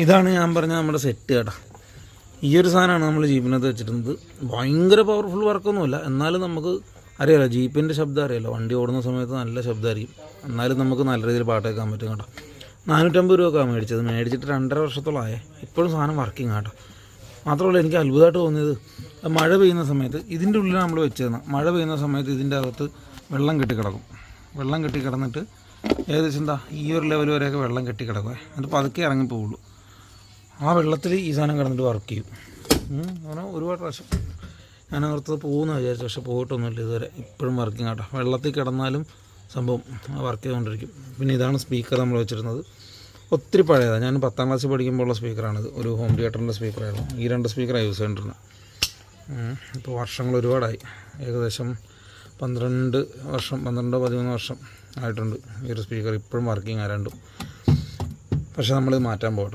ഇതാണ് ഞാൻ പറഞ്ഞ നമ്മുടെ സെറ്റ് കേട്ടോ. ഈ ഒരു സാധനമാണ് നമ്മൾ ജീപ്പിനകത്ത് വെച്ചിരുന്നത്. ഭയങ്കര പവർഫുൾ വർക്കൊന്നുമില്ല, എന്നാലും നമുക്ക് അറിയാലോ, ജീപ്പിൻ്റെ ശബ്ദം അറിയാലോ, വണ്ടി ഓടുന്ന സമയത്ത് നല്ല ശബ്ദമായിരിക്കും. എന്നാലും നമുക്ക് നല്ല രീതിയിൽ പാട്ട് കേൾക്കാൻ പറ്റും കേട്ടോ. 450 രൂപക്കാണ് മേടിച്ചിട്ട് 2.5 വർഷത്തോളമായേ. ഇപ്പോഴും സാധനം വർക്കിംഗ് കേട്ടോ. മാത്രമല്ല എനിക്ക് അത്ഭുതമായിട്ട് തോന്നിയത്, മഴ പെയ്യുന്ന സമയത്ത് ഇതിൻ്റെ ഉള്ളിൽ നമ്മൾ വെച്ചിരുന്നത്, മഴ പെയ്യുന്ന സമയത്ത് ഇതിൻ്റെ അകത്ത് വെള്ളം കെട്ടിക്കിടക്കും. വെള്ളം കെട്ടിക്കിടന്നിട്ട് ഏകദേശം ഈ ഒരു ലെവൽ വരെയൊക്കെ വെള്ളം കെട്ടിക്കിടക്കുമേ, എന്നിട്ട് പതുക്കെ ഇറങ്ങിപ്പോവുള്ളൂ. ആ വെള്ളത്തിൽ ഈ സാധനം കിടന്നിട്ട് വർക്ക് ചെയ്യും. അങ്ങനെ ഒരുപാട് പ്രാവശ്യം ഞാൻ ഓർത്തത് പോകുമെന്ന് വിചാരിച്ചു, പക്ഷേ പോയിട്ടൊന്നുമില്ല ഇതുവരെ. ഇപ്പോഴും വർക്കിംഗ് ആട്ടോ. വെള്ളത്തിൽ കിടന്നാലും സംഭവം വർക്ക് ചെയ്തുകൊണ്ടിരിക്കും. പിന്നെ ഇതാണ് സ്പീക്കർ നമ്മൾ വെച്ചിരുന്നത്. ഒത്തിരി പഴയതാണ്. ഞാൻ 10ാം ക്ലാസ്സിൽ പഠിക്കുമ്പോഴുള്ള സ്പീക്കറാണിത്. ഒരു ഹോം തിയേറ്ററിൻ്റെ സ്പീക്കറായിരുന്നു. ഈ 2 സ്പീക്കറാണ് യൂസ് ചെയ്തിട്ടുള്ളത്. ഇപ്പോൾ വർഷങ്ങൾ ഒരുപാടായി, ഏകദേശം 12 വർഷം 13 വർഷം ആയിട്ടുണ്ട് ഈ ഒരു സ്പീക്കർ. ഇപ്പോഴും വർക്കിംഗ് ആ രണ്ടും. പക്ഷേ നമ്മൾ മാറ്റാൻ പോകട്ടെ.